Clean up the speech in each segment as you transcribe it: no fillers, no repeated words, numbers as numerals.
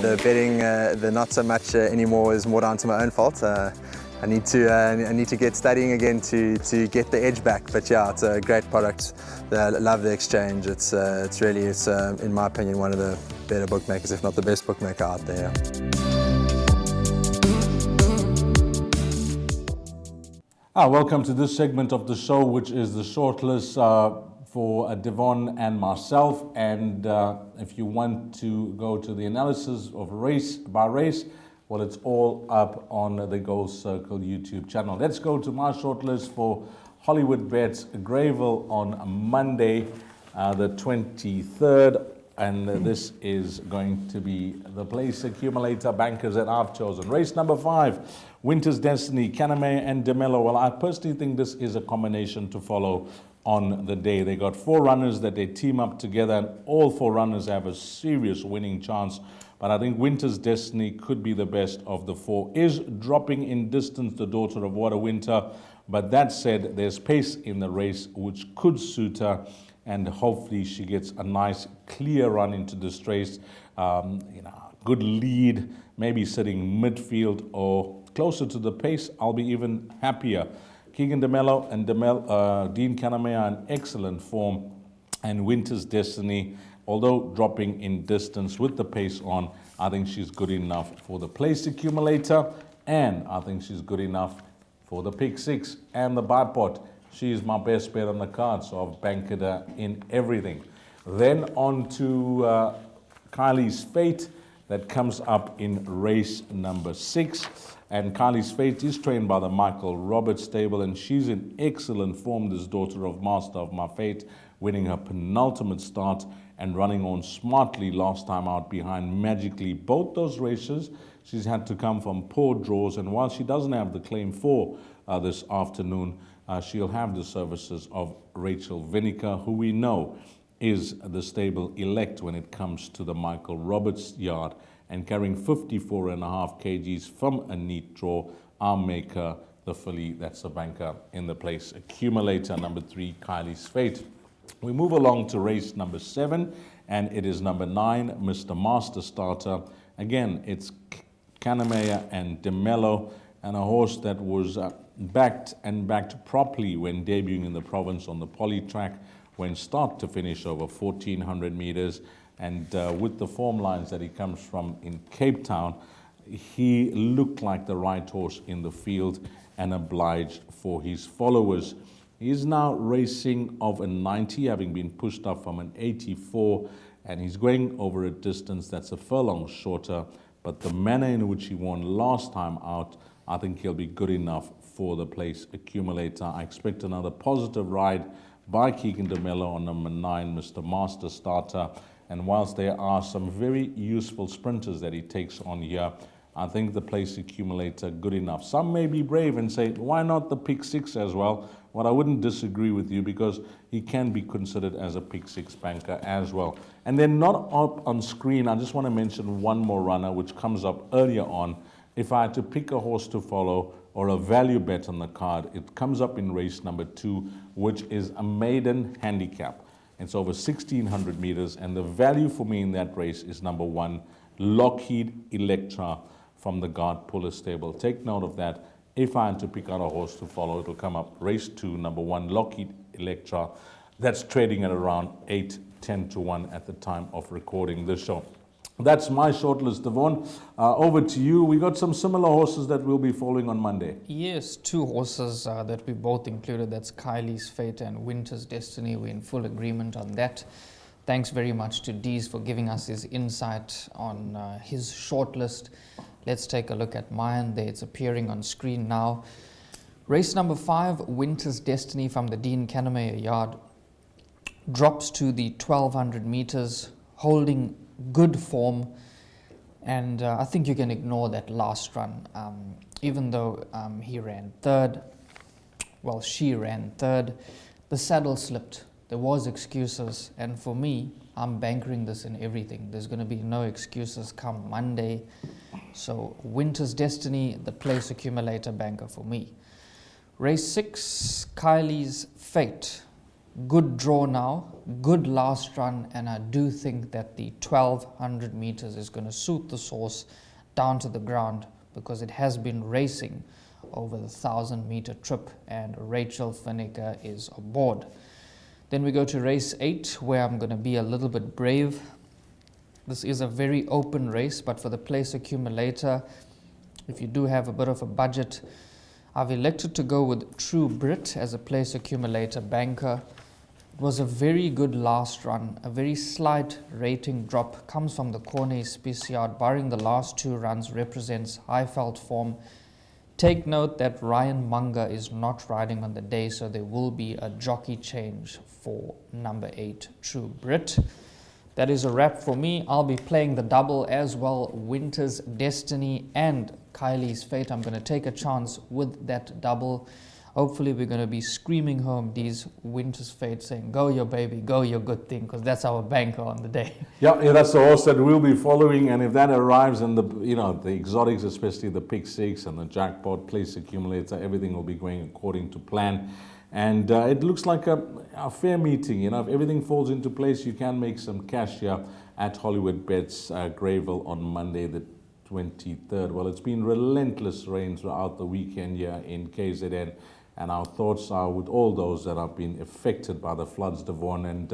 the betting, the not so much anymore, is more down to my own fault. I need to get studying again to get the edge back. But yeah, it's a great product. I love the exchange. It's really, in my opinion, one of the better bookmakers, if not the best bookmaker out there. Welcome to this segment of the show, which is the shortlist for Devon and myself. And if you want to go to the analysis of race by race, well, it's all up on the Gold Circle YouTube channel. Let's go to my shortlist for Hollywood Bets Greyville on Monday, the 23rd. And this is going to be the place accumulator bankers that I've chosen. Race number 5, Winter's Destiny, Kaname and DeMello. Well, I personally think this is a combination to follow on the day. They got 4 runners that they team up together, and all 4 runners have a serious winning chance. But I think Winter's Destiny could be the best of the 4. Is dropping in distance, the daughter of Water Winter. But that said, there's pace in the race which could suit her, and hopefully she gets a nice clear run into this race. Good lead, maybe sitting midfield or closer to the pace. I'll be even happier. Keegan DeMello and Dean Kaname are in excellent form, and Winter's Destiny, although dropping in distance with the pace on, I think she's good enough for the place accumulator, and I think she's good enough for the pick 6 and the buy pot. She is my best bet on the card, so I've banked her in everything. Then on to Kylie's Fate, that comes up in race number 6. And Kylie's Fate is trained by the Michael Roberts stable, and she's in excellent form, this daughter of Master of My Fate, winning her penultimate start and running on smartly last time out behind Magically. Both those races, she's had to come from poor draws, and while she doesn't have the claim for this afternoon, she'll have the services of Rachel Vinegar, who we know is the stable elect when it comes to the Michael Roberts yard, and carrying 54.5 kgs from a neat draw. I'll make her the filly that's a banker in the place accumulator, number 3, Kylie's Fate. We move along to race number 7, and it is number 9, Mr. Master Starter. Again, it's Kaname and DeMello, and a horse that was backed properly when debuting in the province on the poly track, went start to finish over 1,400 meters. And with the form lines that he comes from in Cape Town, he looked like the right horse in the field and obliged for his followers. He is now racing of a 90, having been pushed up from an 84, and he's going over a distance that's a furlong shorter. But the manner in which he won last time out, I think he'll be good enough for the place accumulator. I expect another positive ride by Keegan DeMello on number 9, Mr. Master Starter. And whilst there are some very useful sprinters that he takes on here, I think the place accumulator good enough. Some may be brave and say, why not the pick 6 as well? Well, I wouldn't disagree with you, because he can be considered as a pick 6 banker as well. And then not up on screen, I just want to mention one more runner which comes up earlier on. If I had to pick a horse to follow or a value bet on the card, it comes up in race number 2, which is a maiden handicap. It's over 1,600 meters, and the value for me in that race is number 1, Lockheed Electra from the Guard Puller stable. Take note of that. If I had to pick out a horse to follow, it'll come up race 2, number 1, Lockheed Electra. That's trading at around 8-10 to 1 at the time of recording this show. That's my shortlist, Devon. Over to you. We got some similar horses that we'll be following on Monday. Yes, 2 horses that we both included. That's Kylie's Fate and Winter's Destiny. We're in full agreement on that. Thanks very much to Dees for giving us his insight on his shortlist. Let's take a look at mine. There, it's appearing on screen now. Race number 5, Winter's Destiny from the Dean Kaname yard, drops to the 1,200 meters, holding good form, and I think you can ignore that last run. Even though he ran third, well, she ran third, the saddle slipped. There was excuses, and for me, I'm bankering this in everything. There's going to be no excuses come Monday. So Winter's Destiny, the place accumulator banker for me. Race 6, Kylie's Fate. good draw now, good last run, and I do think that the 1200 meters is going to suit the horse down to the ground, because it has been racing over the 1000-meter trip, and Rachel Finneker is aboard. Then we go to race 8, where I'm going to be a little bit brave. This is a very open race, but for the place accumulator, if you do have a bit of a budget, I've elected to go with True Brit as a place accumulator banker. It was a very good last run, a very slight rating drop, comes from the Cornet Speciad, barring the last 2 runs, represents Highveld form. Take note that Ryan Munger is not riding on the day, so there will be a jockey change for number 8, True Brit. That is a wrap for me. I'll be playing the double as well, Winter's Destiny and Kylie's Fate. I'm going to take a chance with that double. Hopefully we're going to be screaming home these Winter's Fate, saying, go your baby, go your good thing, because that's our banker on the day. Yeah, that's the horse that we'll be following, and if that arrives, and the exotics, especially the pick 6 and the jackpot place accumulator, everything will be going according to plan. And it looks like a fair meeting. If everything falls into place, you can make some cash here at Hollywood Bets Greyville on Monday the 23rd. Well, it's been relentless rain throughout the weekend here in KZN, and our thoughts are with all those that have been affected by the floods, Devon. And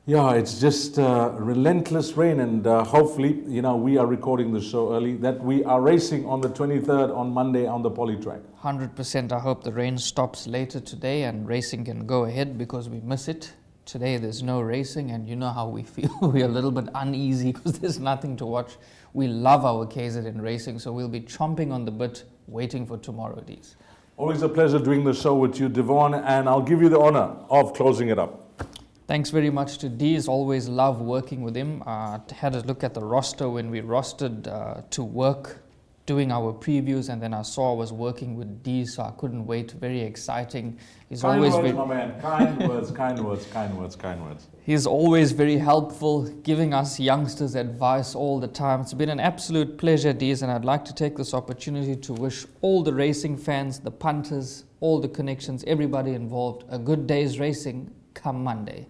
it's just relentless rain, and hopefully, we are recording the show early, that we are racing on the 23rd on Monday on the polytrack. 100%. I hope the rain stops later today and racing can go ahead, because we miss it. Today there's no racing, and you know how we feel. We're a little bit uneasy because there's nothing to watch. We love our KZN racing, so we'll be chomping on the bit, waiting for tomorrow, Dees. Always a pleasure doing the show with you, Devon, and I'll give you the honor of closing it up. Thanks very much to Dees. Always love working with him. Had a look at the roster when we rostered to work, doing our previews, and then I saw I was working with Dees, so I couldn't wait. Very exciting. He's kind always words, my man. Kind words, kind words, kind words, kind words. He's always very helpful, giving us youngsters advice all the time. It's been an absolute pleasure, Dees, and I'd like to take this opportunity to wish all the racing fans, the punters, all the connections, everybody involved, a good day's racing come Monday.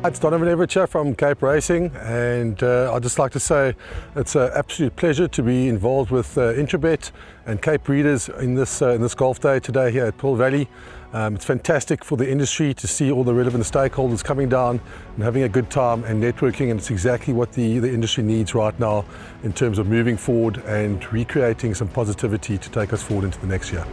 It's Donovan Everett from Cape Racing, and I'd just like to say it's an absolute pleasure to be involved with Intrabet and Cape Breeders in this golf day today here at Pearl Valley. It's fantastic for the industry to see all the relevant stakeholders coming down and having a good time and networking, and it's exactly what the industry needs right now in terms of moving forward and recreating some positivity to take us forward into the next year.